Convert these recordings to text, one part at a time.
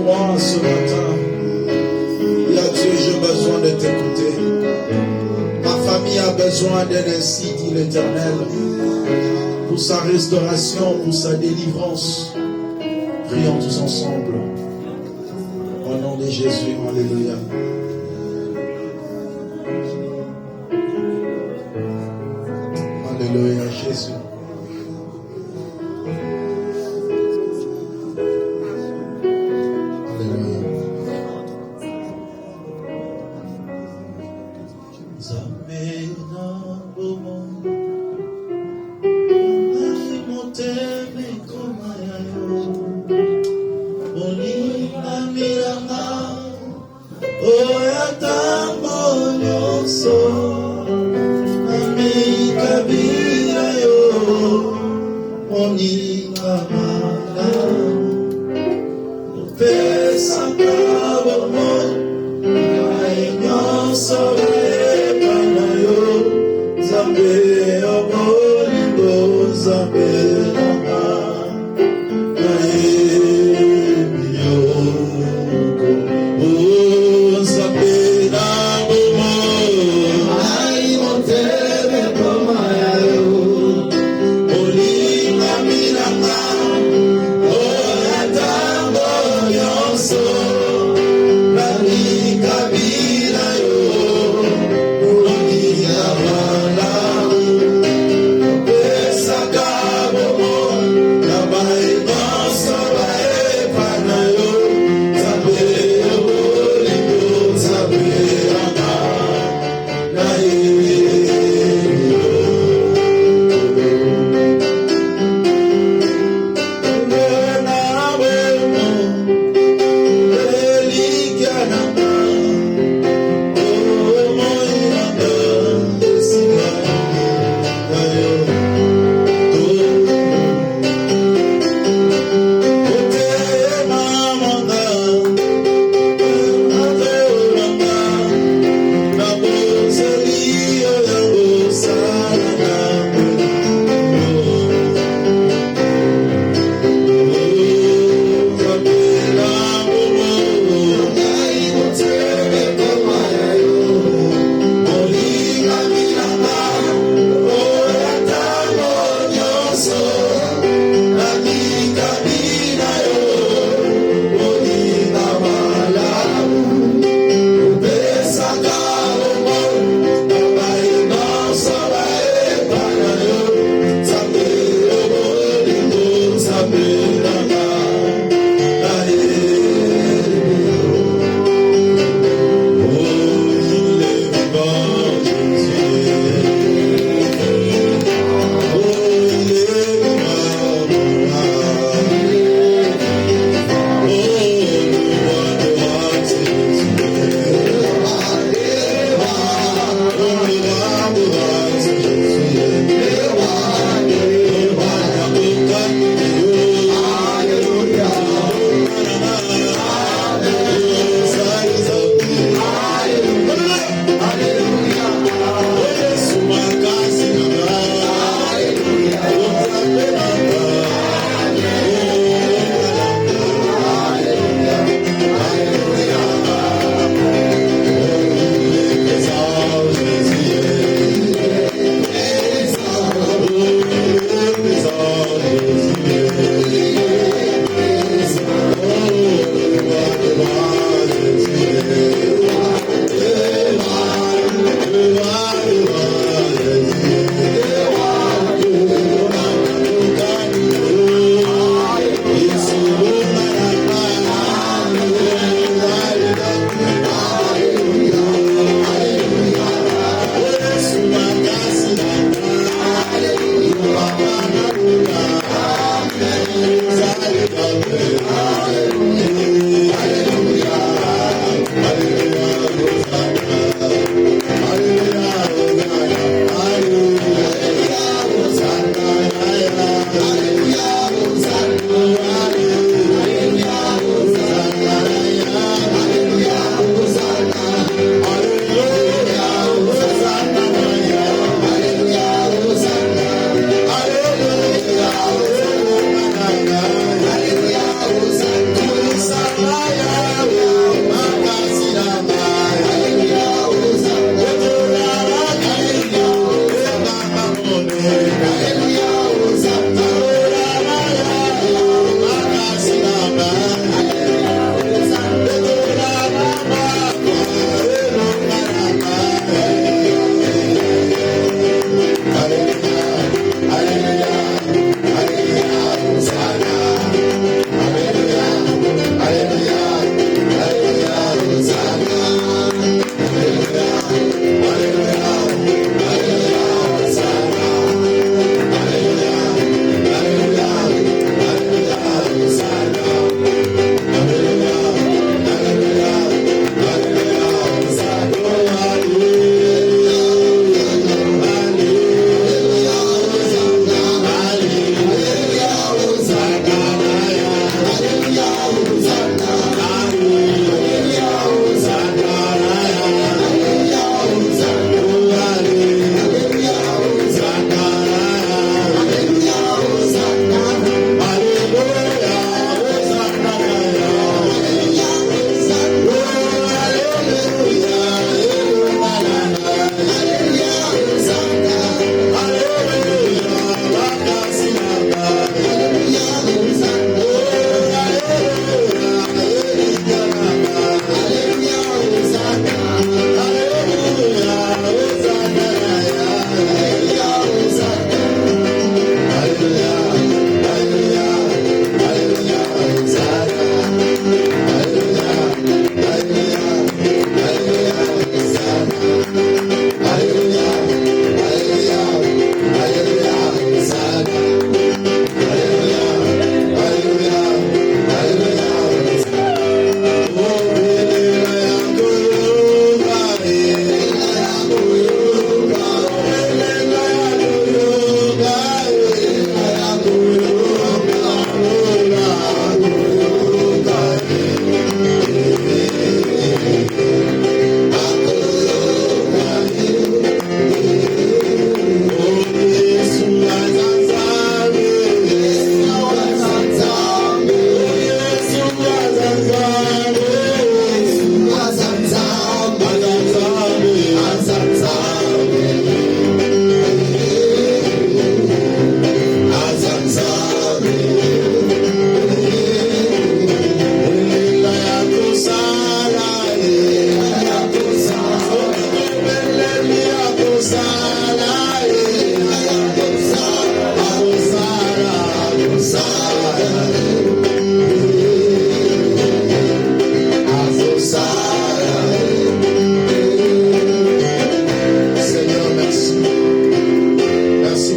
moi ce matin. Dis à Dieu, j'ai besoin de t'écouter. Ma famille a besoin d'un ainsi, dit l'Éternel, pour sa restauration, pour sa délivrance. Prions tous ensemble. Au nom de Jésus, alléluia. Alléluia, Jésus. Kabira yo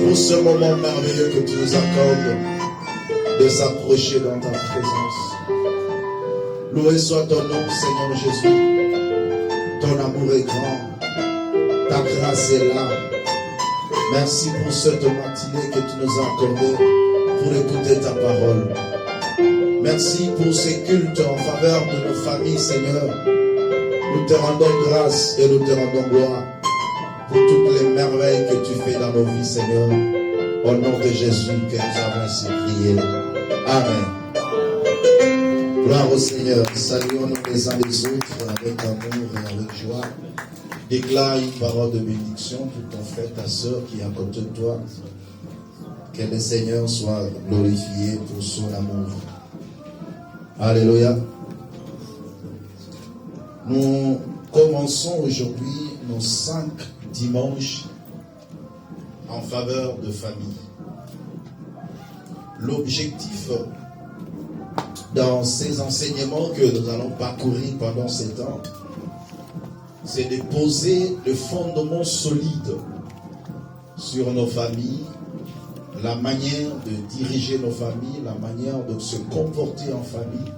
pour ce moment merveilleux que tu nous accordes de s'approcher dans ta présence. Loué soit ton nom, Seigneur Jésus. Ton amour est grand. Ta grâce est là. Merci pour cette matinée que tu nous as accordée pour écouter ta parole. Merci pour ces cultes en faveur de nos familles, Seigneur. Nous te rendons grâce et nous te rendons gloire pour toutes les merveilles que tu fais dans nos vies, Seigneur. Au nom de Jésus que nous avons ainsi prié. Amen. Gloire au Seigneur. Saluons-nous les uns les autres avec amour et avec joie. Déclare une parole de bénédiction pour ton frère, ta soeur qui est à côté de toi. Que le Seigneur soit glorifié pour son amour. Alléluia. Nous commençons aujourd'hui nos 5 dimanches en faveur de famille. L'objectif dans ces enseignements que nous allons parcourir pendant ces temps, c'est de poser le fondement solide sur nos familles, la manière de diriger nos familles, la manière de se comporter en famille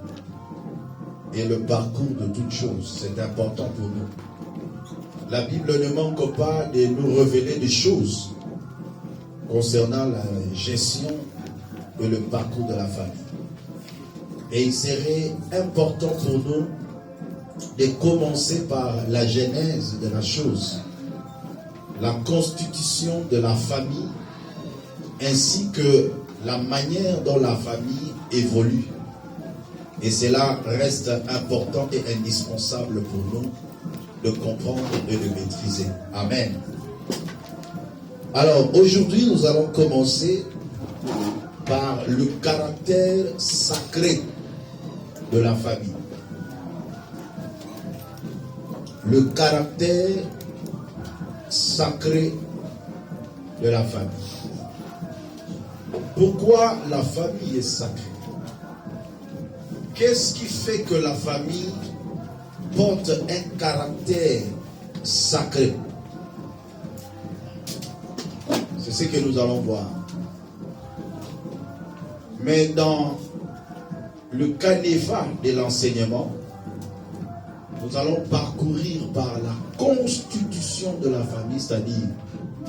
et le parcours de toutes choses. C'est important pour nous. La Bible ne manque pas de nous révéler des choses concernant la gestion et le parcours de la famille. Et il serait important pour nous de commencer par la genèse de la chose, la constitution de la famille, ainsi que la manière dont la famille évolue. Et cela reste important et indispensable pour nous de comprendre et de maîtriser. Amen. Alors aujourd'hui, nous allons commencer par le caractère sacré de la famille. Le caractère sacré de la famille. Pourquoi la famille est sacrée? Qu'est-ce qui fait que la famille porte un caractère sacré? C'est ce que nous allons voir. Mais dans le canevas de l'enseignement, nous allons parcourir par la constitution de la famille, c'est-à-dire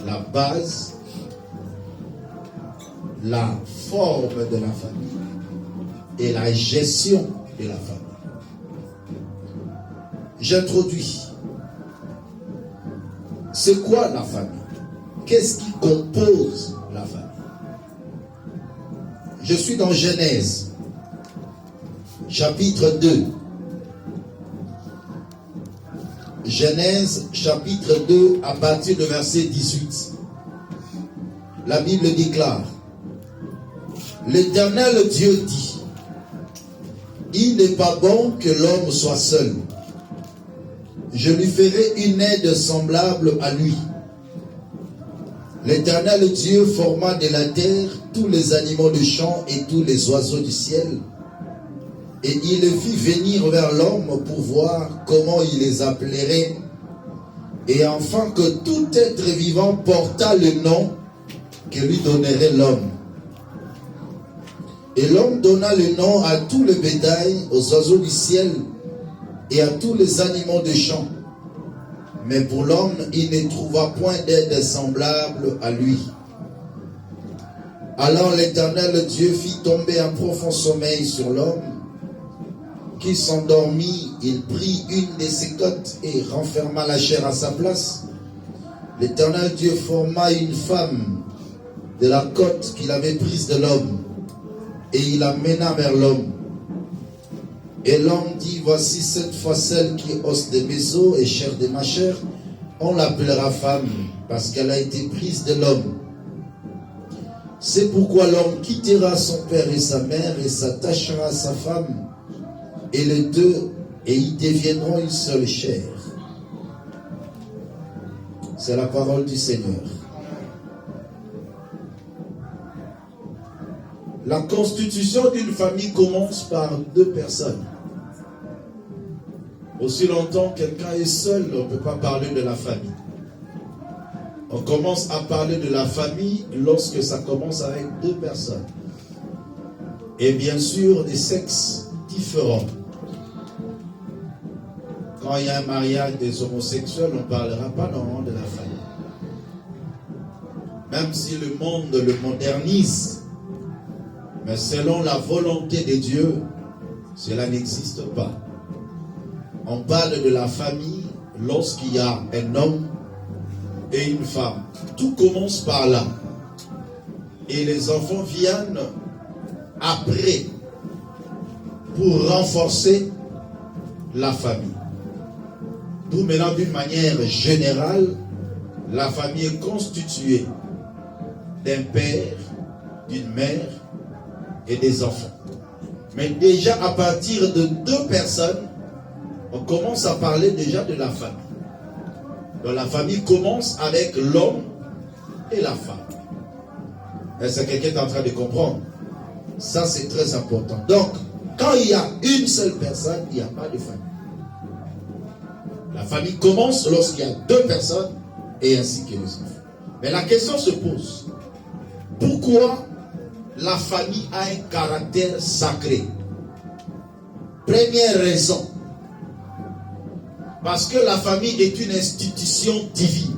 la base, la forme de la famille et la gestion de la famille. J'introduis. C'est quoi la famille? Qu'est-ce qui compose la famille? Je suis dans Genèse, chapitre 2. Genèse, chapitre 2, à partir du verset 18. La Bible déclare: L'Éternel Dieu dit, il n'est pas bon que l'homme soit seul. Je lui ferai une aide semblable à lui. L'Éternel Dieu forma de la terre tous les animaux du champ et tous les oiseaux du ciel. Et il les fit venir vers l'homme pour voir comment il les appellerait. Et enfin que tout être vivant portât le nom que lui donnerait l'homme. Et l'homme donna le nom à tout le bétail, aux oiseaux du ciel et à tous les animaux des champs. Mais pour l'homme, il ne trouva point d'aide semblable à lui. Alors l'Éternel Dieu fit tomber un profond sommeil sur l'homme, qui s'endormit. Il prit une de ses côtes et renferma la chair à sa place. L'Éternel Dieu forma une femme de la côte qu'il avait prise de l'homme, et il la mena vers l'homme. Et l'homme dit, voici cette fois celle qui est os de mes os et chair de ma chair, on l'appellera femme, parce qu'elle a été prise de l'homme. C'est pourquoi l'homme quittera son père et sa mère et s'attachera à sa femme, et les deux, et ils deviendront une seule chair. C'est la parole du Seigneur. La constitution d'une famille commence par 2 personnes. Aussi longtemps quelqu'un est seul, on ne peut pas parler de la famille. On commence à parler de la famille lorsque ça commence avec deux personnes. Et bien sûr, des sexes différents. Quand il y a un mariage des homosexuels, on ne parlera pas normalement de la famille. Même si le monde le modernise, mais selon la volonté de Dieu, cela n'existe pas. On parle de la famille lorsqu'il y a un homme et une femme. Tout commence par là. Et les enfants viennent après pour renforcer la famille. D'où maintenant, d'une manière générale, la famille est constituée d'un père, d'une mère et des enfants. Mais déjà à partir de deux personnes, on commence à parler déjà de la famille. Donc la famille commence avec l'homme et la femme. Est-ce que quelqu'un est en train de comprendre? Ça, c'est très important. Donc, quand il y a une seule personne, il n'y a pas de famille. La famille commence lorsqu'il y a deux personnes et ainsi que les enfants. Mais la question se pose. Pourquoi la famille a un caractère sacré? Première raison. Parce que la famille est une institution divine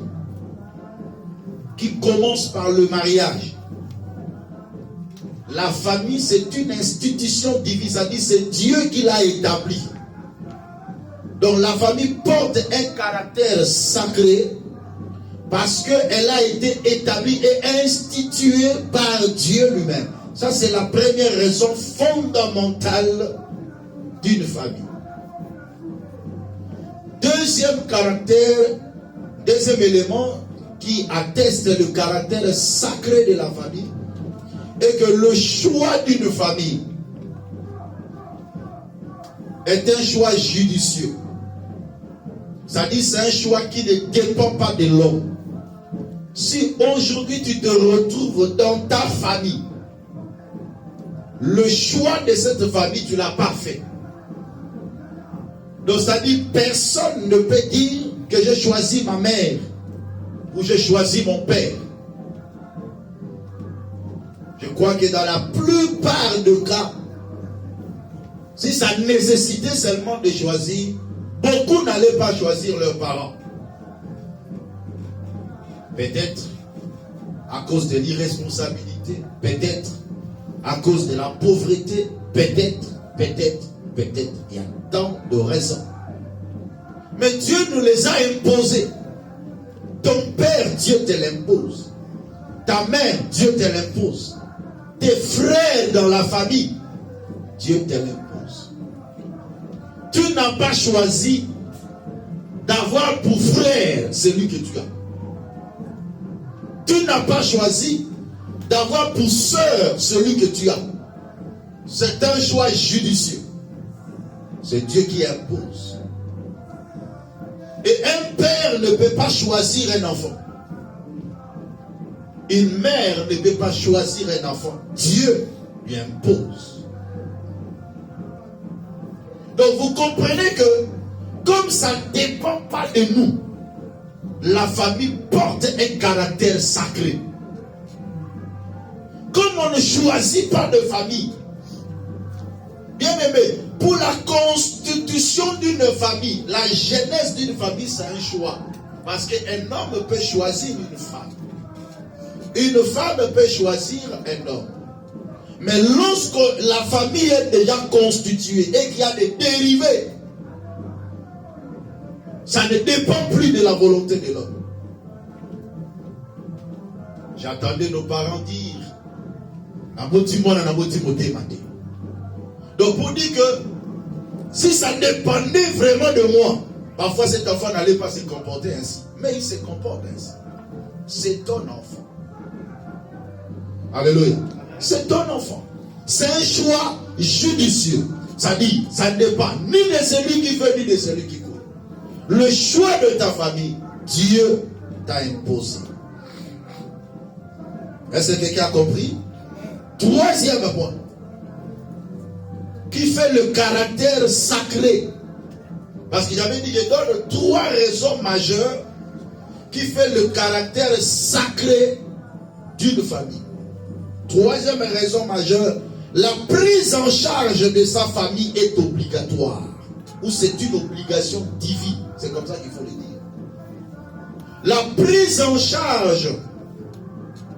qui commence par le mariage. La famille, c'est une institution divine, c'est-à-dire c'est Dieu qui l'a établie. Donc la famille porte un caractère sacré parce qu'elle a été établie et instituée par Dieu lui-même. Ça, c'est la première raison fondamentale d'une famille. Deuxième élément qui atteste le caractère sacré de la famille est que le choix d'une famille est un choix judicieux. C'est-à-dire c'est un choix qui ne dépend pas de l'homme. Si aujourd'hui tu te retrouves dans ta famille, le choix de cette famille, tu ne l'as pas fait. Donc c'est-à-dire personne ne peut dire que j'ai choisi ma mère ou j'ai choisi mon père. Je crois que dans la plupart des cas, si ça nécessitait seulement de choisir, beaucoup n'allaient pas choisir leurs parents. Peut-être à cause de l'irresponsabilité, peut-être à cause de la pauvreté, peut-être. Il y a tant de raisons. Mais Dieu nous les a imposées. Ton père, Dieu te l'impose. Ta mère, Dieu te l'impose. Tes frères dans la famille, Dieu te l'impose. Tu n'as pas choisi d'avoir pour frère celui que tu as. Tu n'as pas choisi d'avoir pour sœur celui que tu as. C'est un choix judicieux. C'est Dieu qui impose. Et un père ne peut pas choisir un enfant. Une mère ne peut pas choisir un enfant. Dieu lui impose. Donc vous comprenez que comme ça ne dépend pas de nous, la famille porte un caractère sacré. Comme on ne choisit pas de famille, bien aimé, pour la constitution d'une famille, la jeunesse d'une famille, c'est un choix. Parce qu'un homme peut choisir une femme. Une femme peut choisir un homme. Mais lorsque la famille est déjà constituée et qu'il y a des dérivés, ça ne dépend plus de la volonté de l'homme. J'entendais nos parents dire, donc pour dire que si ça dépendait vraiment de moi, parfois cet enfant n'allait pas se comporter ainsi. Mais il se comporte ainsi. C'est ton enfant. Alléluia. C'est ton enfant. C'est un choix judicieux. Ça dit, ça ne dépend ni de celui qui veut, ni de celui qui court. Le choix de ta famille, Dieu t'a imposé. Est-ce que quelqu'un a compris? Troisième point, qui fait le caractère sacré. Parce qu'il avait dit, je donne 3 raisons majeures qui fait le caractère sacré d'une famille. Troisième raison majeure, la prise en charge de sa famille est obligatoire. Ou c'est une obligation divine. C'est comme ça qu'il faut le dire. La prise en charge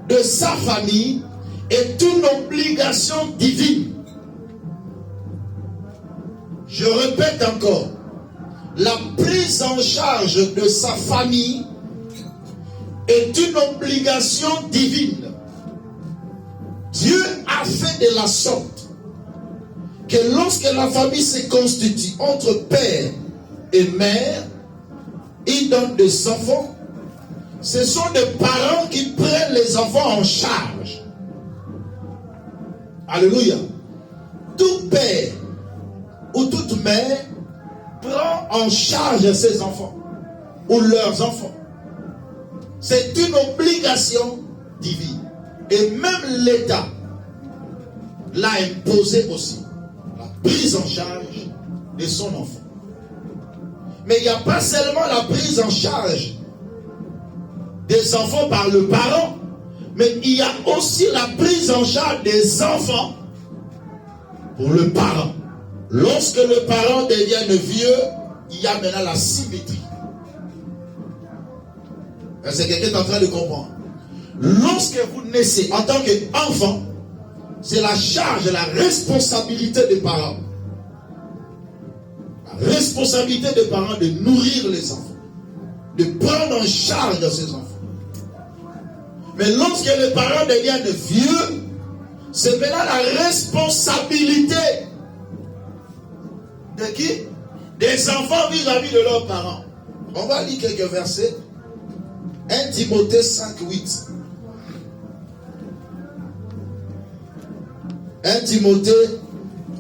de sa famille est une obligation divine. Je répète encore. La prise en charge de sa famille est une obligation divine. Dieu a fait de la sorte que lorsque la famille se constitue entre père et mère, ils donnent des enfants. Ce sont des parents qui prennent les enfants en charge. Alléluia. Tout père ou toute mère prend en charge ses enfants ou leurs enfants. C'est une obligation divine. Et même l'État l'a imposé aussi. La prise en charge de son enfant. Mais il n'y a pas seulement la prise en charge des enfants par le parent, mais il y a aussi la prise en charge des enfants pour le parent. Lorsque le parent devient vieux, il y a maintenant la symétrie. C'est quelqu'un qui est en train de comprendre. Lorsque vous naissez en tant qu'enfant, c'est la charge, la responsabilité des parents. La responsabilité des parents de nourrir les enfants, de prendre en charge de ces enfants. Mais lorsque les parents deviennent vieux, c'est maintenant la responsabilité de qui? Des enfants vis-à-vis de leurs parents. On va lire quelques versets. 1 Timothée 5, 8. 1 Timothée,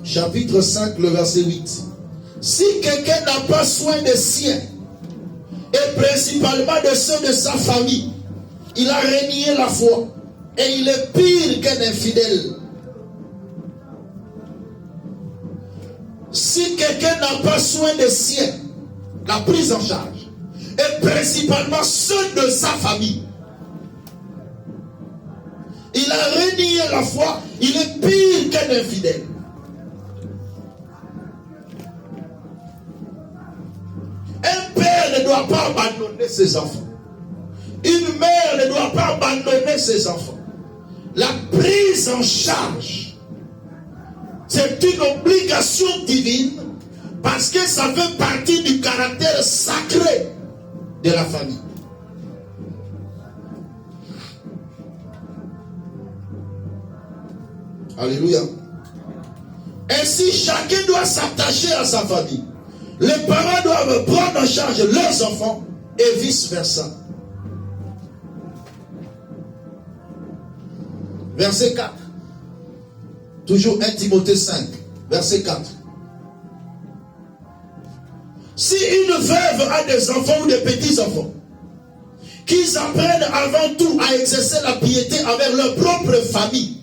chapitre 5, le verset 8. Si quelqu'un n'a pas soin des siens, et principalement de ceux de sa famille, il a renié la foi, et il est pire qu'un infidèle. Si quelqu'un n'a pas soin des siens, la prise en charge, et principalement ceux de sa famille, il a renié la foi, il est pire qu'un infidèle. Un père ne doit pas abandonner ses enfants. Une mère ne doit pas abandonner ses enfants. La prise en charge, c'est une obligation divine parce que ça fait partie du caractère sacré de la famille. Alléluia. Ainsi, chacun doit s'attacher à sa famille. Les parents doivent prendre en charge leurs enfants et vice-versa. Verset 4. Toujours 1 Timothée 5, verset 4. Si une veuve a des enfants ou des petits-enfants, qu'ils apprennent avant tout à exercer la piété avec leur propre famille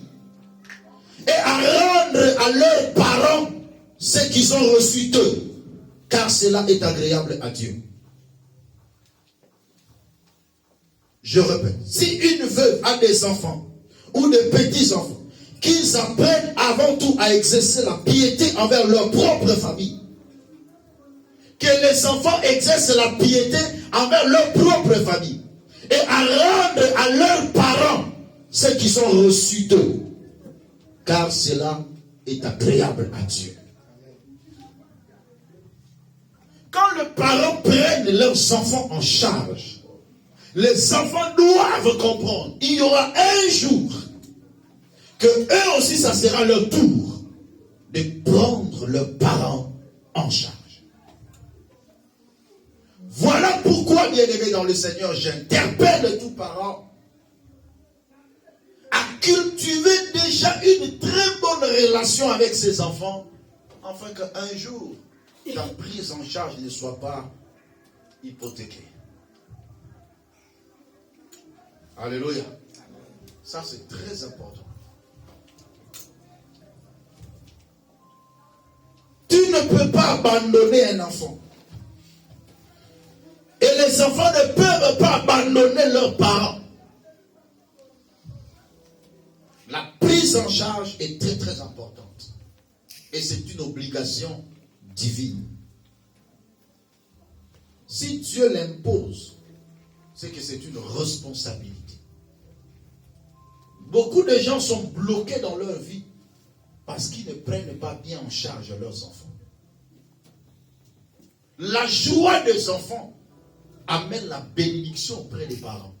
et à rendre à leurs parents ce qu'ils ont reçu d'eux, car cela est agréable à Dieu. Je répète, si une veuve a des enfants ou des petits-enfants, qu'ils apprennent avant tout à exercer la piété envers leur propre famille. Que les enfants exercent la piété envers leur propre famille. Et à rendre à leurs parents ce qu'ils ont reçu d'eux. Car cela est agréable à Dieu. Quand les parents prennent leurs enfants en charge, les enfants doivent comprendre. Il y aura un jour que eux aussi, ça sera leur tour de prendre leurs parents en charge. Voilà pourquoi, bien-aimés dans le Seigneur, j'interpelle tous parents à cultiver déjà une très bonne relation avec ses enfants, afin qu'un jour, ta prise en charge ne soit pas hypothéquée. Alléluia. Ça, c'est très important. Tu ne peux pas abandonner un enfant. Et les les enfants ne peuvent pas abandonner leurs parents. La prise en charge est très très importante. Et c'est une obligation divine. Si Dieu l'impose, c'est que c'est une responsabilité. Beaucoup de gens sont bloqués dans leur vie parce qu'ils ne prennent pas bien en charge leurs enfants. La joie des enfants amène la bénédiction auprès des parents.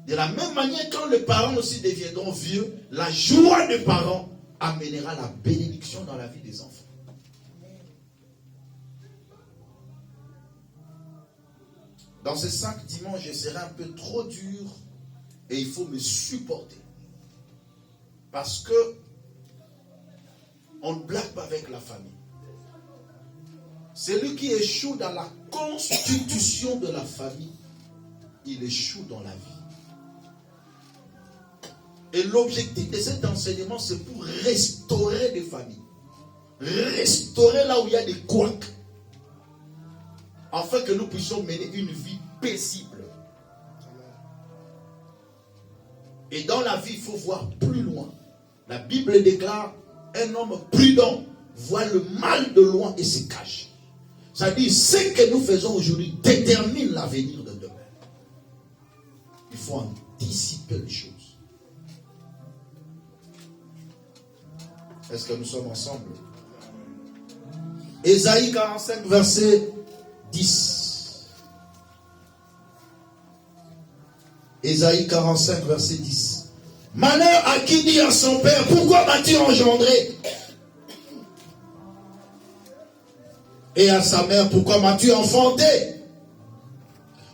De la même manière, quand les parents aussi deviendront vieux, la joie des parents amènera la bénédiction dans la vie des enfants. Dans ces 5 dimanches, je serai un peu trop dur et il faut me supporter. Parce que on ne blague pas avec la famille. Celui qui échoue dans la constitution de la famille, il échoue dans la vie. Et l'objectif de cet enseignement, c'est pour restaurer des familles. Restaurer là où il y a des couacs. Afin que nous puissions mener une vie paisible. Et dans la vie, il faut voir plus loin. La Bible déclare, un homme prudent voit le mal de loin et se cache. C'est-à-dire, ce que nous faisons aujourd'hui détermine l'avenir de demain. Il faut anticiper les choses. Est-ce que nous sommes ensemble? Ésaïe 45, verset 10. Ésaïe 45, verset 10. Malheur à qui dit à son père, pourquoi m'as-tu engendré? Et à sa mère, pourquoi m'as-tu enfanté?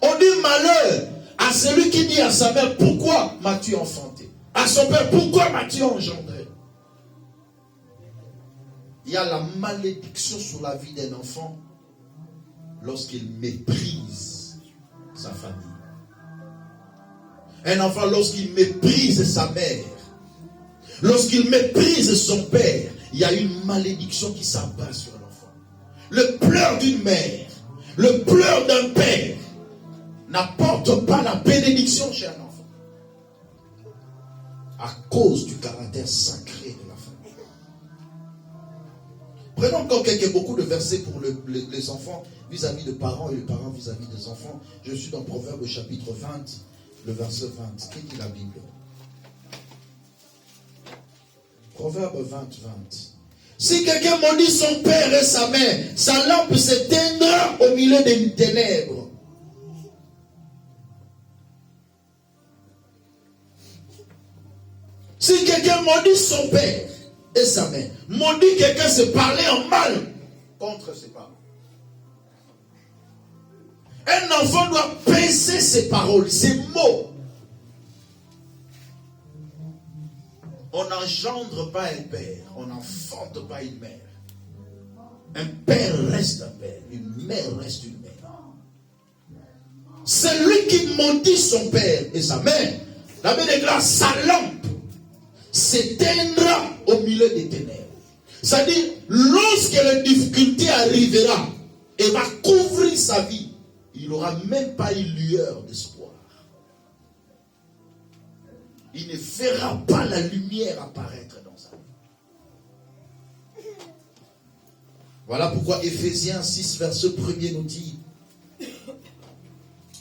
On dit malheur à celui qui dit à sa mère, pourquoi m'as-tu enfanté? À son père, pourquoi m'as-tu engendré? Il y a la malédiction sur la vie d'un enfant lorsqu'il méprise sa famille. Un enfant, lorsqu'il méprise sa mère, lorsqu'il méprise son père, il y a une malédiction qui s'abat sur l'enfant. Le pleur d'une mère, le pleur d'un père n'apporte pas la bénédiction chez un enfant. À cause du caractère sacré de la famille. Prenons encore beaucoup de versets pour les enfants vis-à-vis des parents et les parents vis-à-vis des enfants. Je suis dans Proverbe chapitre 20, le verset 20. Qui dit la Bible? Proverbe 20, 20. Si quelqu'un maudit son père et sa mère, sa lampe s'éteindra au milieu des ténèbres. Si quelqu'un maudit son père et sa mère, maudit quelqu'un, c'est parler en mal contre ses parents. Un enfant doit peser ses paroles, ses mots. On n'engendre pas un père, on n'enfante pas une mère. Un père reste un père, une mère reste une mère. Celui qui maudit son père et sa mère, la Bible déclare sa lampe s'éteindra au milieu des ténèbres. C'est-à-dire, lorsque la difficulté arrivera et va couvrir sa vie, il n'aura même pas une lueur d'espoir. Il ne verra pas la lumière apparaître dans sa vie. Voilà pourquoi Éphésiens 6, verset 1er nous dit,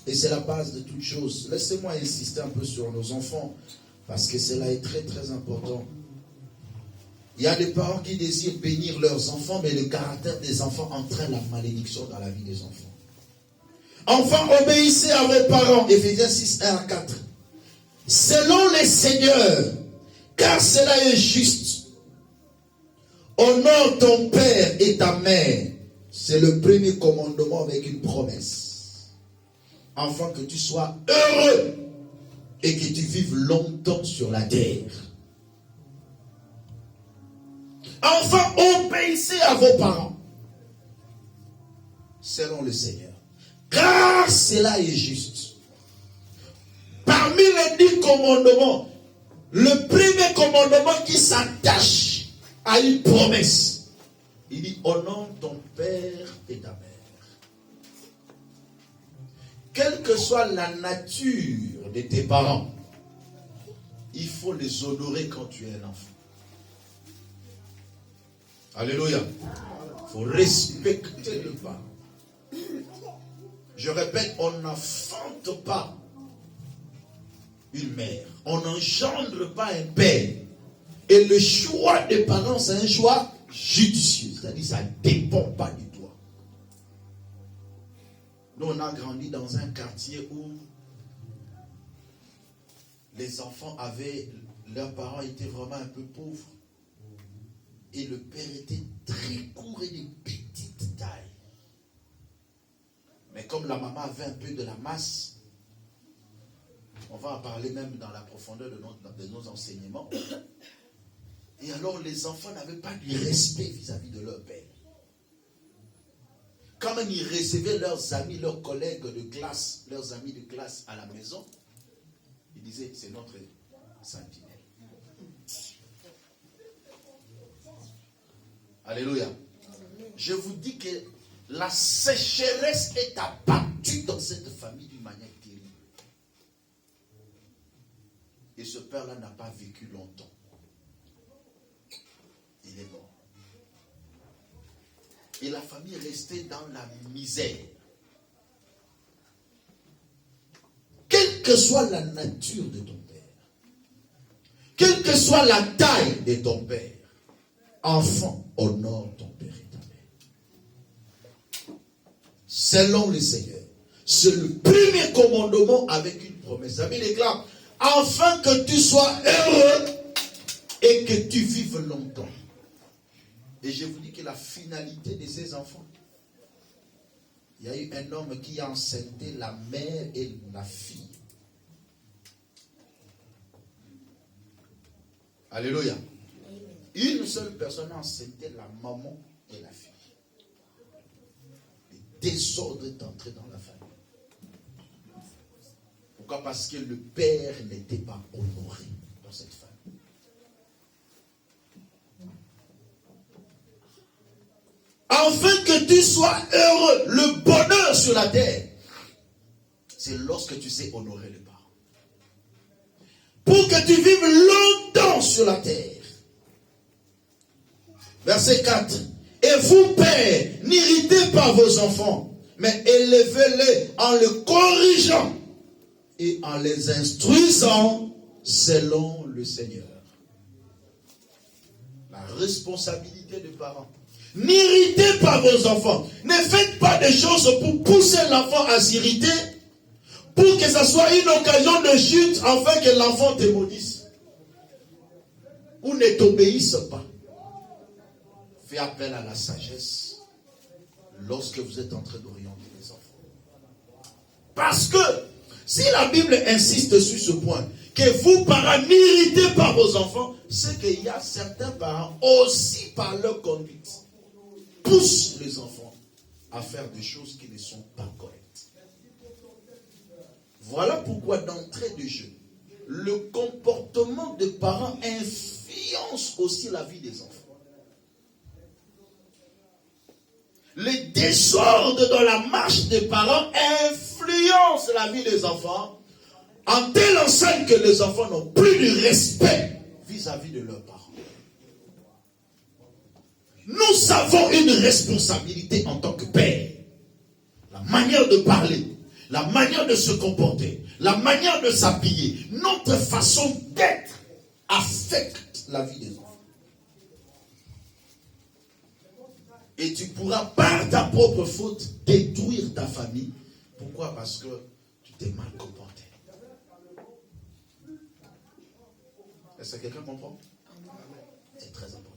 et c'est la base de toute chose. Laissez-moi insister un peu sur nos enfants, parce que cela est très très important. Il y a des parents qui désirent bénir leurs enfants, mais le caractère des enfants entraîne la malédiction dans la vie des enfants. Enfants, obéissez à vos parents. Éphésiens 6, 1 à 4. Selon les seigneurs, car cela est juste. Honore ton père et ta mère. C'est le premier commandement avec une promesse. Afin que tu sois heureux et que tu vives longtemps sur la terre. Enfin, obéissez à vos parents. Selon le Seigneur. Car cela est juste. Parmi les 10 commandements, le premier commandement qui s'attache à une promesse, il dit honore ton père et ta mère. quelle que soit la nature de tes parents, il faut les honorer quand tu es un enfant. Alléluia. Il faut respecter les parents. Je répète, on n'enfante pas une mère. On n'engendre pas un père. Et le choix des parents, c'est un choix judicieux. C'est-à-dire, ça ne dépend pas de toi. Nous, on a grandi dans un quartier où les enfants avaient, leurs parents étaient vraiment un peu pauvres. Et le père était très court et de petite taille. Mais comme la maman avait un peu de la masse, on va en parler même dans la profondeur de nos enseignements. Et alors les enfants n'avaient pas du respect vis-à-vis de leur père. Quand même ils recevaient leurs amis, leurs collègues de classe, leurs amis de classe à la maison, ils disaient, c'est notre sentinelle. Alléluia. Je vous dis que la sécheresse est abattue dans cette famille d'une manière terrible. Et ce père-là n'a pas vécu longtemps. Il est mort. Et la famille est restée dans la misère. Quelle que soit la nature de ton père, quelle que soit la taille de ton père, enfant, honore ton père et ta mère. Selon le Seigneur. C'est le premier commandement avec une promesse. La Bible déclare, afin que tu sois heureux et que tu vives longtemps. Et je vous dis que la finalité de ces enfants, il y a eu un homme qui a enceinté la mère et la fille. Alléluia. Une seule personne a enceinté la maman et la fille. Le désordre est entré dans la famille. Pourquoi? Parce que le père n'était pas honoré dans cette famille. Afin que tu sois heureux, le bonheur sur la terre, c'est lorsque tu sais honorer les parents. Pour que tu vives longtemps sur la terre. Verset 4. Et vous, pères, n'irritez pas vos enfants, mais élevez-les en les corrigeant et en les instruisant selon le Seigneur. La responsabilité des parents. N'irritez pas vos enfants. Ne faites pas des choses pour pousser l'enfant à s'irriter, pour que ce soit une occasion de chute, afin que l'enfant te maudisse. Ou ne t'obéisse pas. Fais appel à la sagesse lorsque vous êtes en train d'orienter les enfants. Parce que, si la Bible insiste sur ce point, que vous, parents, n'irritez pas vos enfants, c'est qu'il y a certains parents, aussi par leur conduite, poussent les enfants à faire des choses qui ne sont pas correctes. Voilà pourquoi d'entrée de jeu, le comportement des parents influence aussi la vie des enfants. Les désordres dans la marche des parents influencent la vie des enfants en telle enseigne que les enfants n'ont plus de respect vis-à-vis de leurs parents. Nous avons une responsabilité en tant que père. La manière de parler, la manière de se comporter, la manière de s'habiller, notre façon d'être affecte la vie des enfants. Et tu pourras, par ta propre faute, détruire ta famille. Pourquoi? Parce que tu t'es mal comporté. Est-ce que quelqu'un comprend? C'est très important.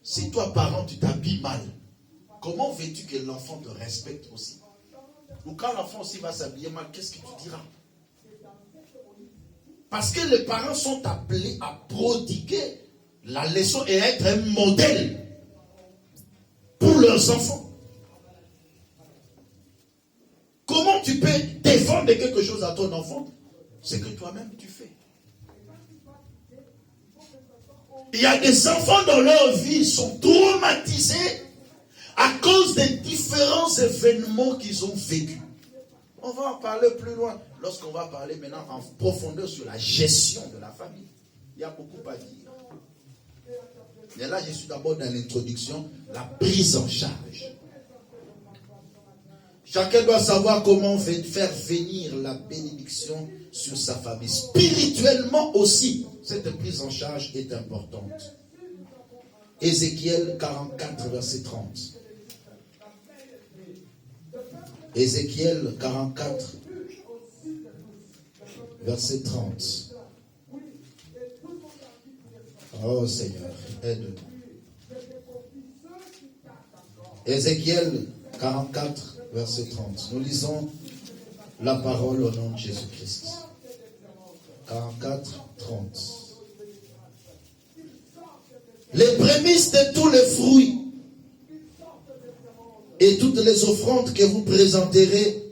Si toi, parent, tu t'habilles mal, comment veux-tu que l'enfant te respecte aussi? Ou quand l'enfant aussi va s'habiller mal, qu'est-ce que tu diras? Parce que les parents sont appelés à prodiguer la leçon et à être un modèle pour leurs enfants. Comment tu peux défendre quelque chose à ton enfant? C'est que toi-même tu fais. Il y a des enfants dans leur vie qui sont traumatisés à cause des différents événements qu'ils ont vécus. On va en parler plus loin. Lorsqu'on va parler maintenant en profondeur sur la gestion de la famille, il y a beaucoup à dire. Mais là, je suis d'abord dans l'introduction, la prise en charge. Chacun doit savoir comment faire venir la bénédiction sur sa famille. Spirituellement aussi, cette prise en charge est importante. Ézéchiel 44, verset 30. Ézéchiel 44, verset 30. Oh Seigneur, aide-nous. Ézéchiel 44, verset 30. Nous lisons la parole au nom de Jésus-Christ. 44, 30. Les prémices de tous les fruits et toutes les offrandes que vous présenterez